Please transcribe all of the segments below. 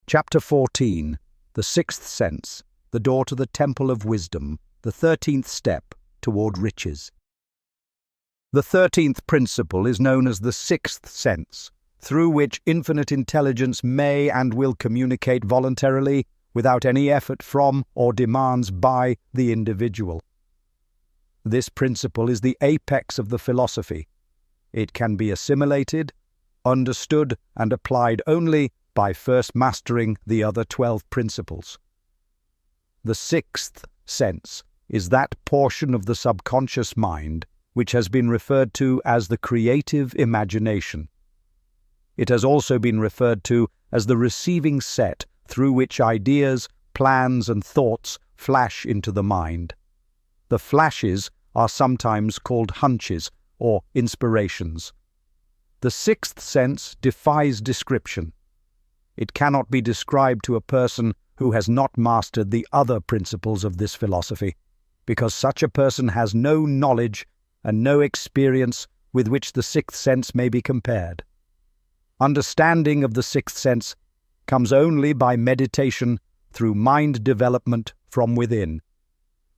Chapter 14, The Sixth Sense, the Door to the Temple of Wisdom, the 13th Step toward Riches. The 13th principle is known as the sixth sense, through which infinite intelligence may and will communicate voluntarily without any effort from or demands by the individual. This principle is the apex of the philosophy. It can be assimilated, understood, and applied only by first mastering the other 12 principles. The sixth sense is that portion of the subconscious mind which has been referred to as the creative imagination. It has also been referred to as the receiving set through which ideas, plans, and thoughts flash into the mind. The flashes are sometimes called hunches or inspirations. The sixth sense defies description. It cannot be described to a person who has not mastered the other principles of this philosophy, because such a person has no knowledge and no experience with which the sixth sense may be compared. Understanding of the sixth sense comes only by meditation through mind development from within.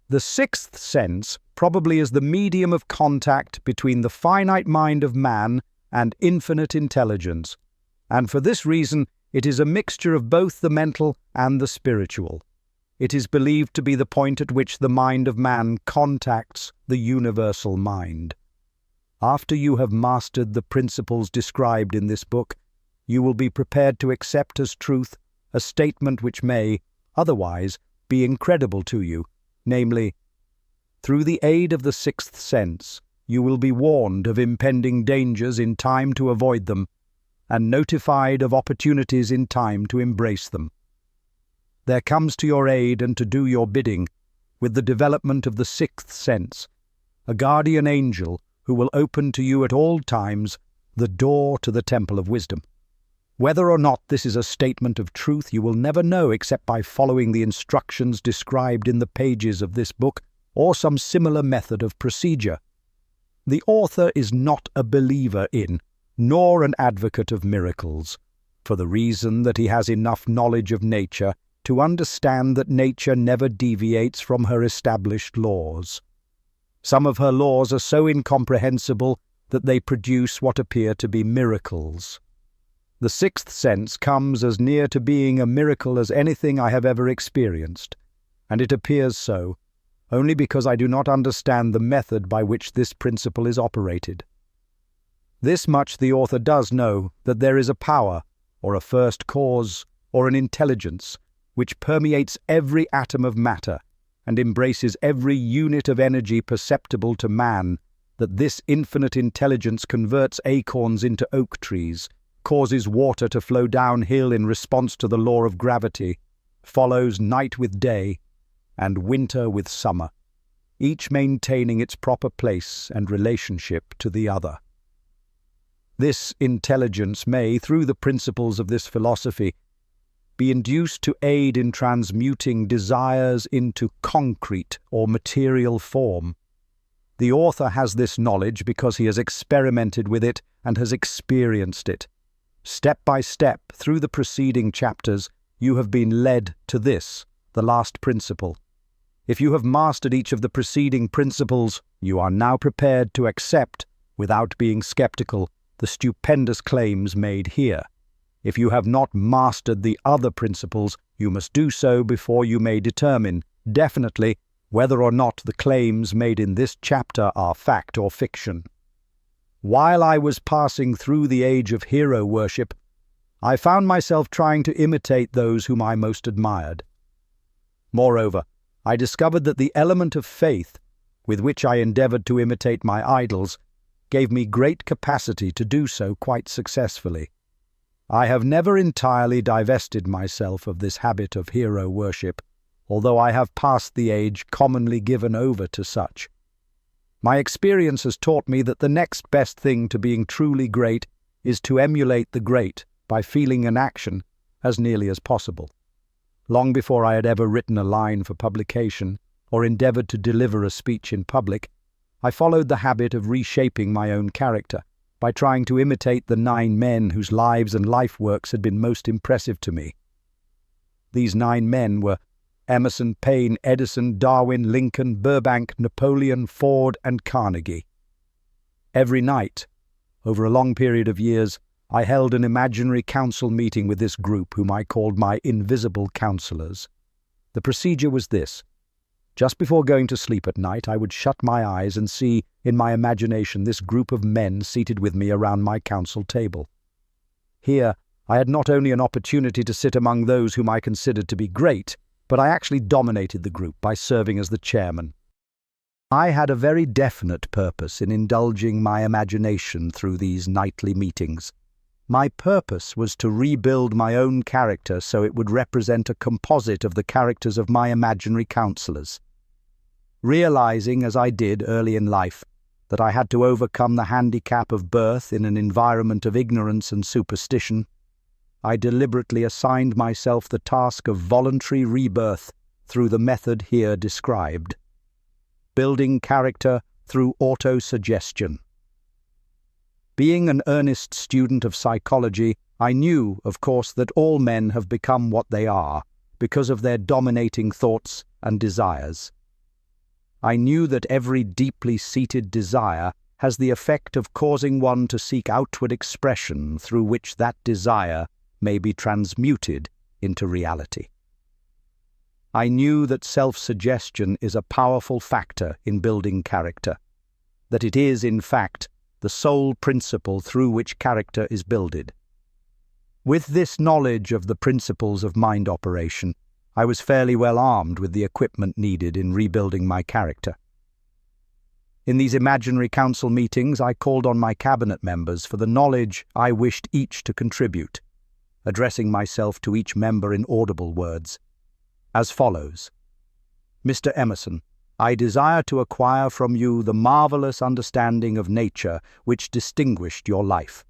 The sixth sense probably is the medium of contact between the finite mind of man and infinite intelligence, and for this reason it is a mixture of both the mental and the spiritual. It is believed to be the point at which the mind of man contacts the universal mind. After you have mastered the principles described in this book, you will be prepared to accept as truth a statement which may, otherwise, be incredible to you, namely, through the aid of the sixth sense, you will be warned of impending dangers in time to avoid them, and notified of opportunities in time to embrace them. There comes to your aid and to do your bidding, with the development of the sixth sense, a guardian angel who will open to you at all times the door to the Temple of Wisdom. Whether or not this is a statement of truth you will never know except by following the instructions described in the pages of this book or some similar method of procedure. The author is not a believer in, nor an advocate of miracles, for the reason that he has enough knowledge of nature to understand that nature never deviates from her established laws. Some of her laws are so incomprehensible that they produce what appear to be miracles. The sixth sense comes as near to being a miracle as anything I have ever experienced, and it appears so only because I do not understand the method by which this principle is operated. This much the author does know, that there is a power, or a first cause, or an intelligence, which permeates every atom of matter and embraces every unit of energy perceptible to man, that this infinite intelligence converts acorns into oak trees, causes water to flow downhill in response to the law of gravity, follows night with day, and winter with summer, each maintaining its proper place and relationship to the other. This intelligence may, through the principles of this philosophy, be induced to aid in transmuting desires into concrete or material form. The author has this knowledge because he has experimented with it and has experienced it. Step by step, through the preceding chapters, you have been led to this, the last principle. If you have mastered each of the preceding principles, you are now prepared to accept, without being skeptical, the stupendous claims made here. If you have not mastered the other principles, you must do so before you may determine, definitely, whether or not the claims made in this chapter are fact or fiction. While I was passing through the age of hero worship, I found myself trying to imitate those whom I most admired. Moreover, I discovered that the element of faith, with which I endeavored to imitate my idols, gave me great capacity to do so quite successfully. I have never entirely divested myself of this habit of hero worship, although I have passed the age commonly given over to such. My experience has taught me that the next best thing to being truly great is to emulate the great by feeling and action as nearly as possible. Long before I had ever written a line for publication or endeavored to deliver a speech in public, I followed the habit of reshaping my own character by trying to imitate the 9 men whose lives and life works had been most impressive to me. These 9 men were Emerson, Paine, Edison, Darwin, Lincoln, Burbank, Napoleon, Ford, and Carnegie. Every night, over a long period of years, I held an imaginary council meeting with this group, whom I called my invisible counselors. The procedure was this. Just before going to sleep at night, I would shut my eyes and see, in my imagination, this group of men seated with me around my council table. Here, I had not only an opportunity to sit among those whom I considered to be great, but I actually dominated the group by serving as the chairman. I had a very definite purpose in indulging my imagination through these nightly meetings. My purpose was to rebuild my own character so it would represent a composite of the characters of my imaginary counselors. Realizing, as I did early in life, that I had to overcome the handicap of birth in an environment of ignorance and superstition, I deliberately assigned myself the task of voluntary rebirth through the method here described. Building character through autosuggestion. Being an earnest student of psychology, I knew, of course, that all men have become what they are because of their dominating thoughts and desires. I knew that every deeply seated desire has the effect of causing one to seek outward expression through which that desire may be transmuted into reality. I knew that self-suggestion is a powerful factor in building character, that it is, in fact, the sole principle through which character is builded. With this knowledge of the principles of mind operation, I was fairly well armed with the equipment needed in rebuilding my character. In these imaginary council meetings, I called on my cabinet members for the knowledge I wished each to contribute, addressing myself to each member in audible words, as follows. Mr. Emerson, I desire to acquire from you the marvelous understanding of nature which distinguished your life.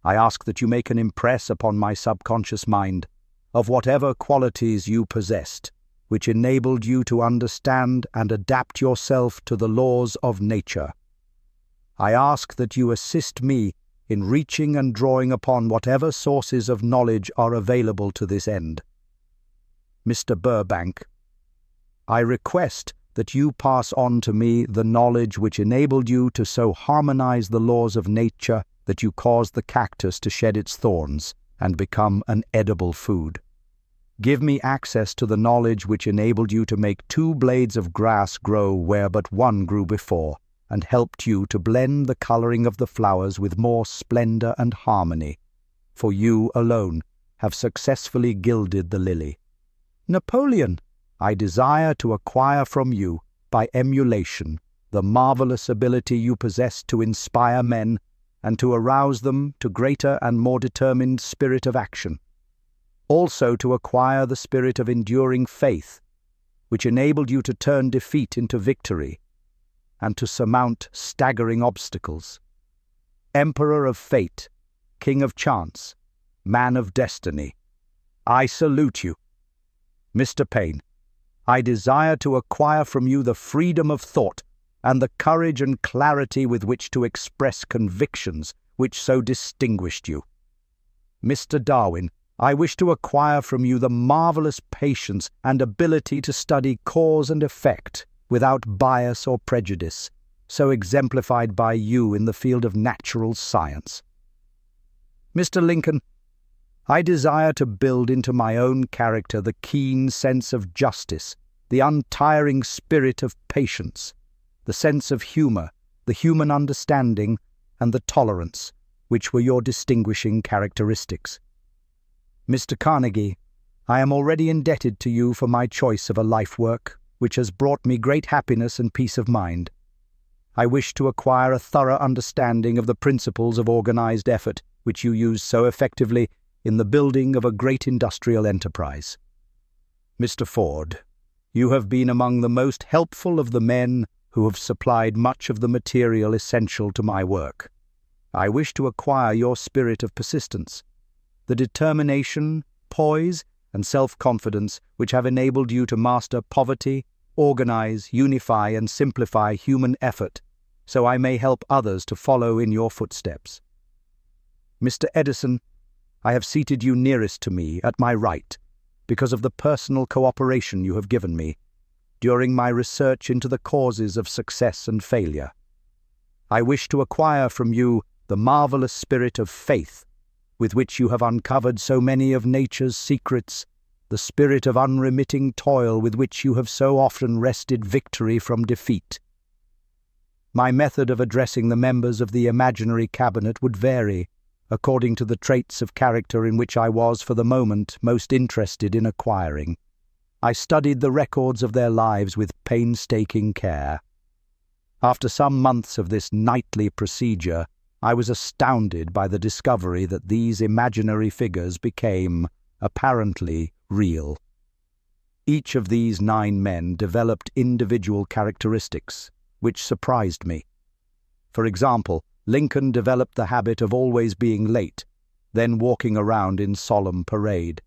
I ask that you make an impress upon my subconscious mind of whatever qualities you possessed, which enabled you to understand and adapt yourself to the laws of nature. I ask that you assist me in reaching and drawing upon whatever sources of knowledge are available to this end. Mr. Burbank, I request that you pass on to me the knowledge which enabled you to so harmonize the laws of nature that you caused the cactus to shed its thorns and become an edible food. Give me access to the knowledge which enabled you to make 2 blades of grass grow where but 1 grew before, and helped you to blend the coloring of the flowers with more splendor and harmony, for you alone have successfully gilded the lily. Napoleon, I desire to acquire from you, by emulation, the marvelous ability you possess to inspire men and to arouse them to greater and more determined spirit of action. Also to acquire the spirit of enduring faith, which enabled you to turn defeat into victory and to surmount staggering obstacles. Emperor of fate, king of chance, man of destiny, I salute you. Mr. Paine, I desire to acquire from you the freedom of thought and the courage and clarity with which to express convictions which so distinguished you. Mr. Darwin, I wish to acquire from you the marvelous patience and ability to study cause and effect without bias or prejudice, so exemplified by you in the field of natural science. Mr. Lincoln, I desire to build into my own character the keen sense of justice, the untiring spirit of patience, the sense of humor, the human understanding, and the tolerance, which were your distinguishing characteristics. Mr. Carnegie, I am already indebted to you for my choice of a life work, which has brought me great happiness and peace of mind. I wish to acquire a thorough understanding of the principles of organized effort, which you use so effectively in the building of a great industrial enterprise. Mr. Ford, you have been among the most helpful of the men who have supplied much of the material essential to my work. I wish to acquire your spirit of persistence, the determination, poise, and self-confidence which have enabled you to master poverty, organize, unify, and simplify human effort, so I may help others to follow in your footsteps. Mr. Edison, I have seated you nearest to me, at my right, because of the personal cooperation you have given me during my research into the causes of success and failure. I wish to acquire from you the marvelous spirit of faith with which you have uncovered so many of nature's secrets, the spirit of unremitting toil with which you have so often wrested victory from defeat. My method of addressing the members of the imaginary cabinet would vary according to the traits of character in which I was, for the moment, most interested in acquiring. I studied the records of their lives with painstaking care. After some months of this nightly procedure, I was astounded by the discovery that these imaginary figures became, apparently, real. Each of these 9 men developed individual characteristics, which surprised me. For example, Lincoln developed the habit of always being late, then walking around in solemn parade.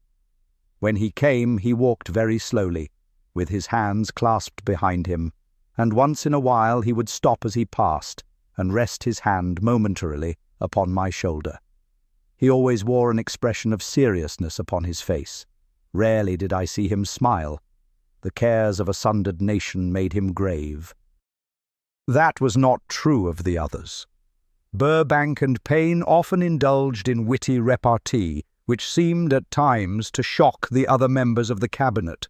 When he came, he walked very slowly, with his hands clasped behind him, and once in a while he would stop as he passed and rest his hand momentarily upon my shoulder. He always wore an expression of seriousness upon his face. Rarely did I see him smile. The cares of a sundered nation made him grave. That was not true of the others. Burbank and Payne often indulged in witty repartee, which seemed at times to shock the other members of the cabinet.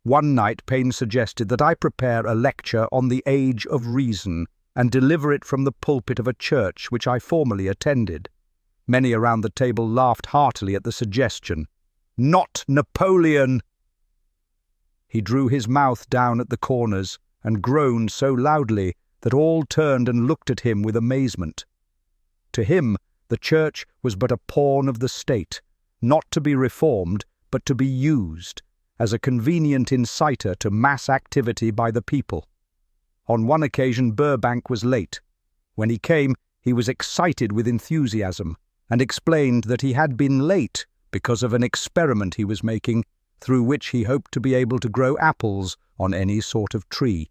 One night Payne suggested that I prepare a lecture on the age of reason and deliver it from the pulpit of a church which I formerly attended. Many around the table laughed heartily at the suggestion. "Not Napoleon!" He drew his mouth down at the corners and groaned so loudly that all turned and looked at him with amazement. To him, the church was but a pawn of the state, not to be reformed, but to be used as a convenient inciter to mass activity by the people. On one occasion Burbank was late. When he came, he was excited with enthusiasm and explained that he had been late because of an experiment he was making, through which he hoped to be able to grow apples on any sort of tree.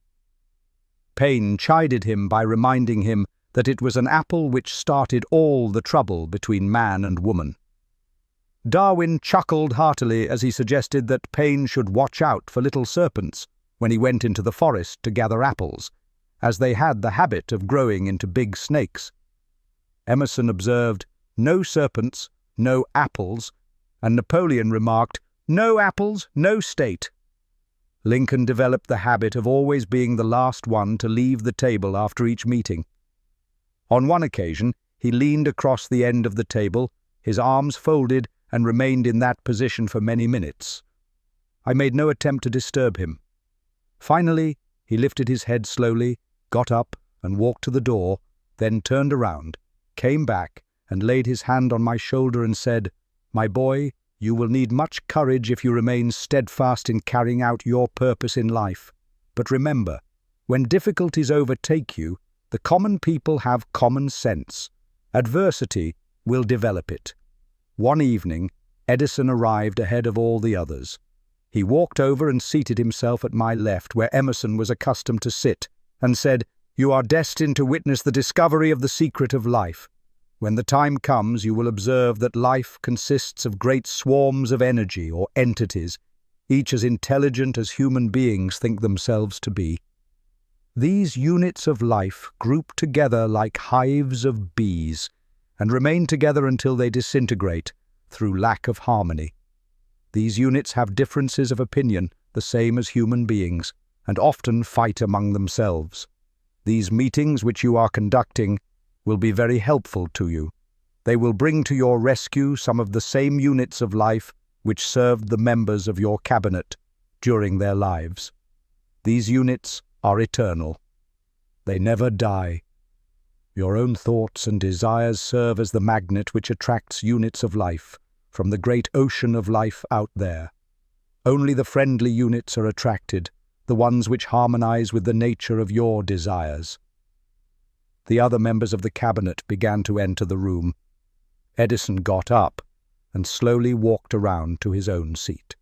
Payne chided him by reminding him that it was an apple which started all the trouble between man and woman. Darwin chuckled heartily as he suggested that Payne should watch out for little serpents when he went into the forest to gather apples, as they had the habit of growing into big snakes. Emerson observed, "No serpents, no apples," and Napoleon remarked, "No apples, no state." Lincoln developed the habit of always being the last one to leave the table after each meeting. On one occasion, he leaned across the end of the table, his arms folded, and remained in that position for many minutes. I made no attempt to disturb him. Finally, he lifted his head slowly, got up and walked to the door, then turned around, came back, and laid his hand on my shoulder and said, "My boy, you will need much courage if you remain steadfast in carrying out your purpose in life. But remember, when difficulties overtake you, the common people have common sense. Adversity will develop it." One evening, Edison arrived ahead of all the others. He walked over and seated himself at my left, where Emerson was accustomed to sit, and said, "You are destined to witness the discovery of the secret of life. When the time comes, you will observe that life consists of great swarms of energy or entities, each as intelligent as human beings think themselves to be. These units of life group together like hives of bees and remain together until they disintegrate through lack of harmony. These units have differences of opinion, the same as human beings, and often fight among themselves. These meetings which you are conducting will be very helpful to you. They will bring to your rescue some of the same units of life which served the members of your cabinet during their lives. These units are eternal. They never die. Your own thoughts and desires serve as the magnet which attracts units of life from the great ocean of life out there. Only the friendly units are attracted, the ones which harmonize with the nature of your desires. The other members of the cabinet began to enter the room. Edison got up and slowly walked around to his own seat.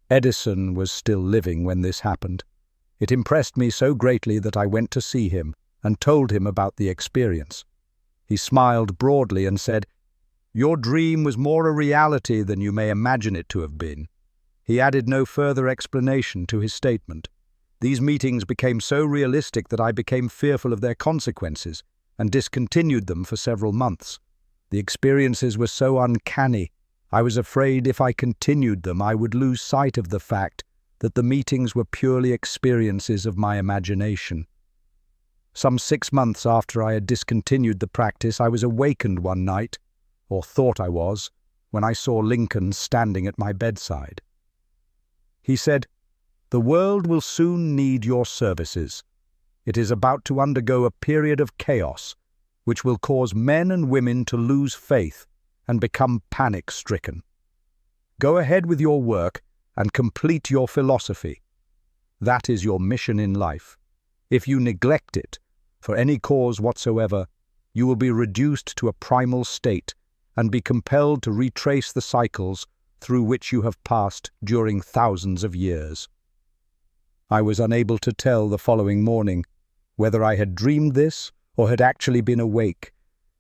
Edison was still living when this happened. It impressed me so greatly that I went to see him and told him about the experience. He smiled broadly and said, "Your dream was more a reality than you may imagine it to have been. He added no further explanation to his statement. These meetings became so realistic that I became fearful of their consequences and discontinued them for several months. The experiences were so uncanny, I was afraid if I continued them I would lose sight of the fact that the meetings were purely experiences of my imagination. Some 6 months after I had discontinued the practice, I was awakened one night, or thought I was, when I saw Lincoln standing at my bedside. He said, "The world will soon need your services. It is about to undergo a period of chaos, which will cause men and women to lose faith and become panic-stricken. Go ahead with your work and complete your philosophy. That is your mission in life. If you neglect it, for any cause whatsoever, you will be reduced to a primal state and be compelled to retrace the cycles through which you have passed during thousands of years." I was unable to tell the following morning whether I had dreamed this or had actually been awake,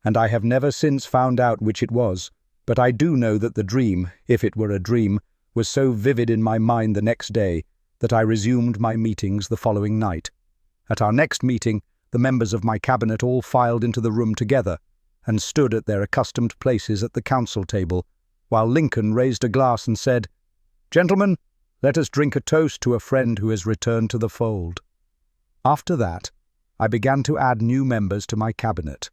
and I have never since found out which it was, but I do know that the dream, if it were a dream, was so vivid in my mind the next day that I resumed my meetings the following night. At our next meeting, the members of my cabinet all filed into the room together and stood at their accustomed places at the council table, while Lincoln raised a glass and said, "Gentlemen, let us drink a toast to a friend who has returned to the fold." After that, I began to add new members to my cabinet.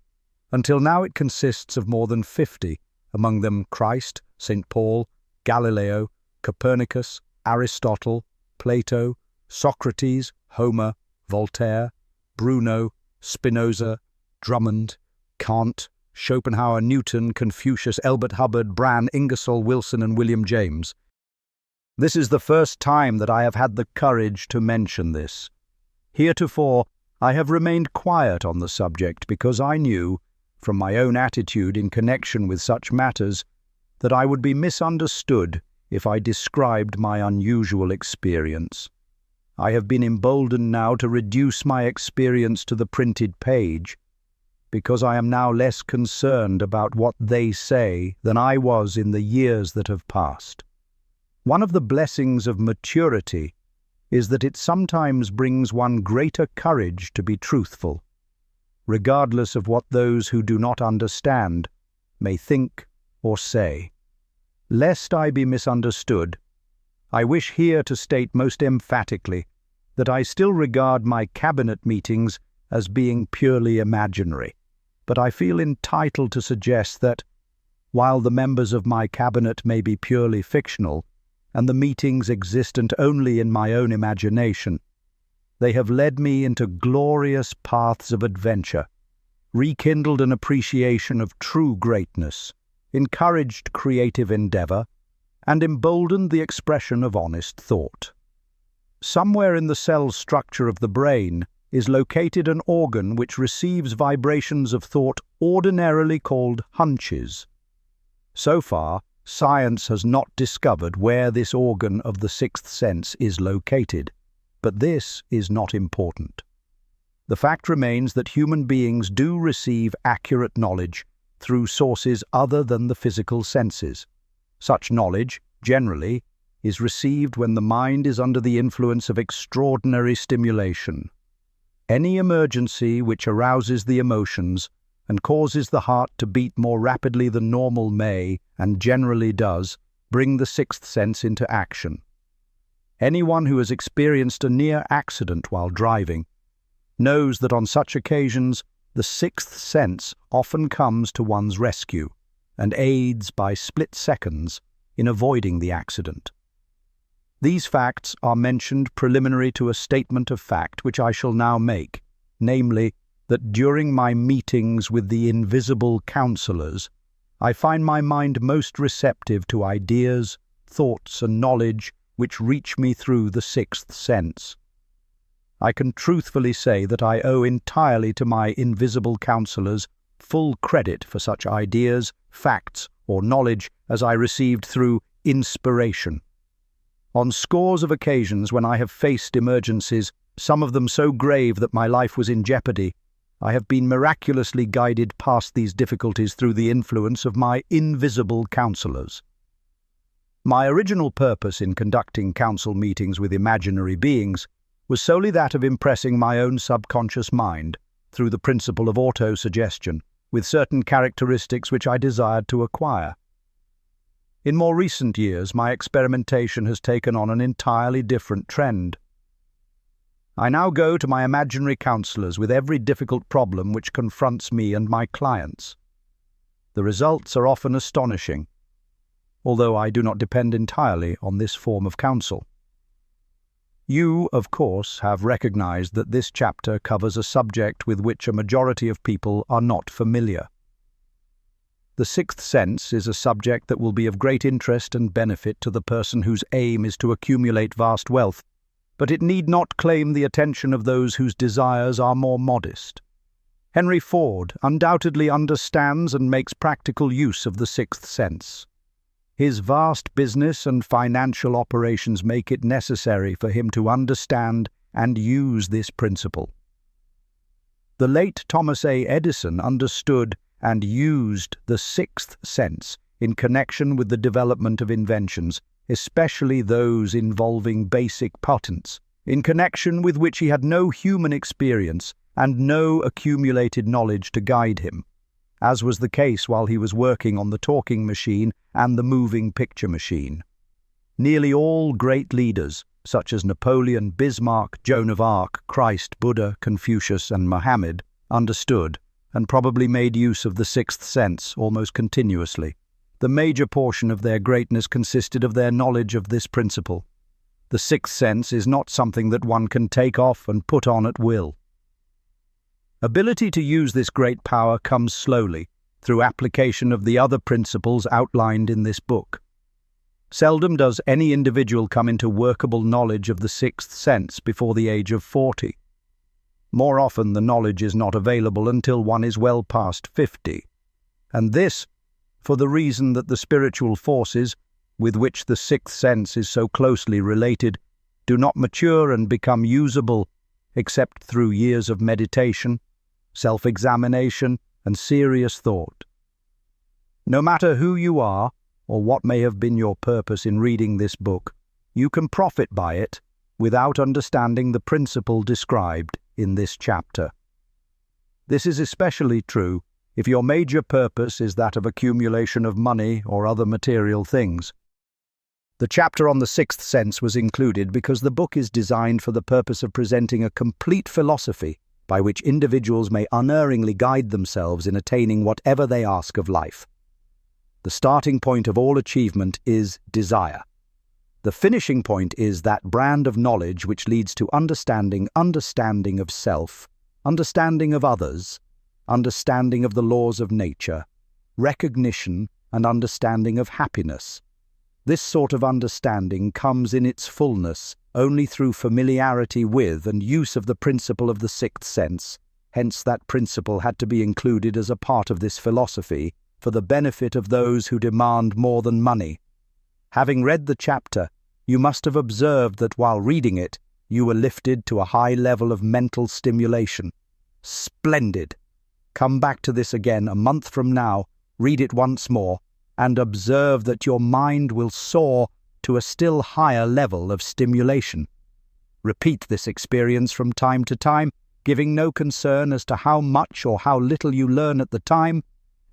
Until now it consists of more than 50, among them Christ, St. Paul, Galileo, Copernicus, Aristotle, Plato, Socrates, Homer, Voltaire, Bruno, Spinoza, Drummond, Kant, Schopenhauer, Newton, Confucius, Elbert Hubbard, Bran, Ingersoll, Wilson, and William James. This is the first time that I have had the courage to mention this. Heretofore, I have remained quiet on the subject because I knew, from my own attitude in connection with such matters, that I would be misunderstood if I described my unusual experience. I have been emboldened now to reduce my experience to the printed page, because I am now less concerned about what they say than I was in the years that have passed. One of the blessings of maturity is that it sometimes brings one greater courage to be truthful, regardless of what those who do not understand may think or say. Lest I be misunderstood, I wish here to state most emphatically that I still regard my cabinet meetings as being purely imaginary, but I feel entitled to suggest that, while the members of my cabinet may be purely fictional, and the meetings existent only in my own imagination, they have led me into glorious paths of adventure, rekindled an appreciation of true greatness, encouraged creative endeavor, and emboldened the expression of honest thought. Somewhere in the cell structure of the brain is located an organ which receives vibrations of thought ordinarily called hunches. So far, science has not discovered where this organ of the sixth sense is located, but this is not important. The fact remains that human beings do receive accurate knowledge through sources other than the physical senses. Such knowledge, generally, is received when the mind is under the influence of extraordinary stimulation. Any emergency which arouses the emotions and causes the heart to beat more rapidly than normal may, and generally does, bring the sixth sense into action. Anyone who has experienced a near accident while driving knows that on such occasions the sixth sense often comes to one's rescue and aids by split seconds in avoiding the accident. These facts are mentioned preliminary to a statement of fact which I shall now make, namely, that during my meetings with the invisible counselors, I find my mind most receptive to ideas, thoughts, and knowledge which reach me through the sixth sense. I can truthfully say that I owe entirely to my invisible counselors full credit for such ideas, facts, or knowledge as I received through inspiration. On scores of occasions when I have faced emergencies, some of them so grave that my life was in jeopardy, I have been miraculously guided past these difficulties through the influence of my invisible counselors. My original purpose in conducting council meetings with imaginary beings was solely that of impressing my own subconscious mind through the principle of auto-suggestion with certain characteristics which I desired to acquire. In more recent years, my experimentation has taken on an entirely different trend. I now go to my imaginary counselors with every difficult problem which confronts me and my clients. The results are often astonishing, although I do not depend entirely on this form of counsel. You, of course, have recognized that this chapter covers a subject with which a majority of people are not familiar. The sixth sense is a subject that will be of great interest and benefit to the person whose aim is to accumulate vast wealth, but it need not claim the attention of those whose desires are more modest. Henry Ford undoubtedly understands and makes practical use of the sixth sense. His vast business and financial operations make it necessary for him to understand and use this principle. The late Thomas A. Edison understood and used the sixth sense in connection with the development of inventions, especially those involving basic patents, in connection with which he had no human experience and no accumulated knowledge to guide him, as was the case while he was working on the talking machine and the moving picture machine. Nearly all great leaders, such as Napoleon, Bismarck, Joan of Arc, Christ, Buddha, Confucius, and Mohammed, understood and probably made use of the sixth sense almost continuously. The major portion of their greatness consisted of their knowledge of this principle. The sixth sense is not something that one can take off and put on at will. Ability to use this great power comes slowly, through application of the other principles outlined in this book. Seldom does any individual come into workable knowledge of the sixth sense before the age of 40. More often the knowledge is not available until one is well past 50, and this for the reason that the spiritual forces, with which the sixth sense is so closely related, do not mature and become usable except through years of meditation, self-examination, and serious thought. No matter who you are, or what may have been your purpose in reading this book, you can profit by it without understanding the principle described in this chapter. This is especially true if your major purpose is that of accumulation of money or other material things. The chapter on the sixth sense was included because the book is designed for the purpose of presenting a complete philosophy by which individuals may unerringly guide themselves in attaining whatever they ask of life. The starting point of all achievement is desire. The finishing point is that brand of knowledge which leads to understanding of self, understanding of others, understanding of the laws of nature, recognition and understanding of happiness. This sort of understanding comes in its fullness only through familiarity with and use of the principle of the sixth sense. Hence that principle had to be included as a part of this philosophy for the benefit of those who demand more than money. Having read the chapter, you must have observed that while reading it, you were lifted to a high level of mental stimulation. Splendid! Come back to this again a month from now, read it once more, and observe that your mind will soar to a still higher level of stimulation. Repeat this experience from time to time, giving no concern as to how much or how little you learn at the time,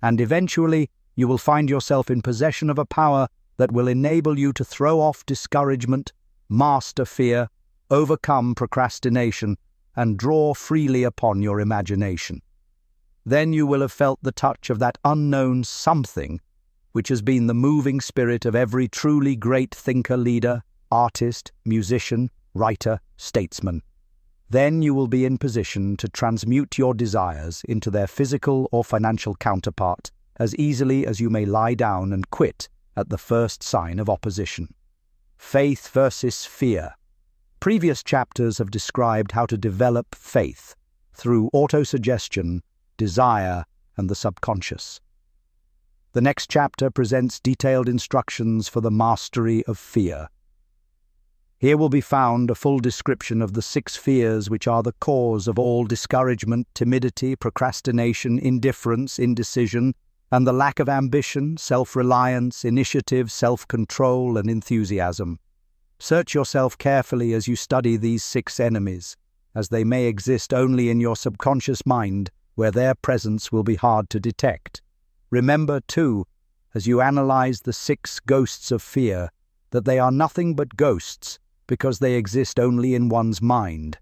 and eventually you will find yourself in possession of a power that will enable you to throw off discouragement, master fear, overcome procrastination, and draw freely upon your imagination. Then you will have felt the touch of that unknown something which has been the moving spirit of every truly great thinker, leader, artist, musician, writer, statesman. Then you will be in position to transmute your desires into their physical or financial counterpart as easily as you may lie down and quit at the first sign of opposition. Faith versus fear. Previous chapters have described how to develop faith through autosuggestion, desire, and the subconscious. The next chapter presents detailed instructions for the mastery of fear. Here will be found a full description of the 6 fears which are the cause of all discouragement, timidity, procrastination, indifference, indecision, and the lack of ambition, self-reliance, initiative, self-control, and enthusiasm. Search yourself carefully as you study these 6 enemies, as they may exist only in your subconscious mind, where their presence will be hard to detect. Remember, too, as you analyze the 6 ghosts of fear, that they are nothing but ghosts because they exist only in one's mind.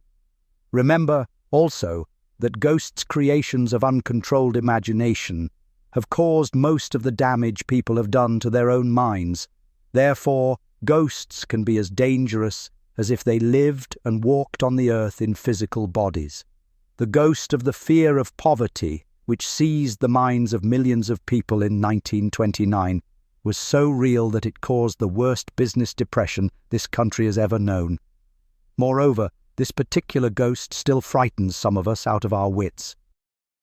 Remember, also, that ghosts' creations of uncontrolled imagination have caused most of the damage people have done to their own minds. Therefore, ghosts can be as dangerous as if they lived and walked on the earth in physical bodies. The ghost of the fear of poverty, which seized the minds of millions of people in 1929, was so real that it caused the worst business depression this country has ever known. Moreover, this particular ghost still frightens some of us out of our wits.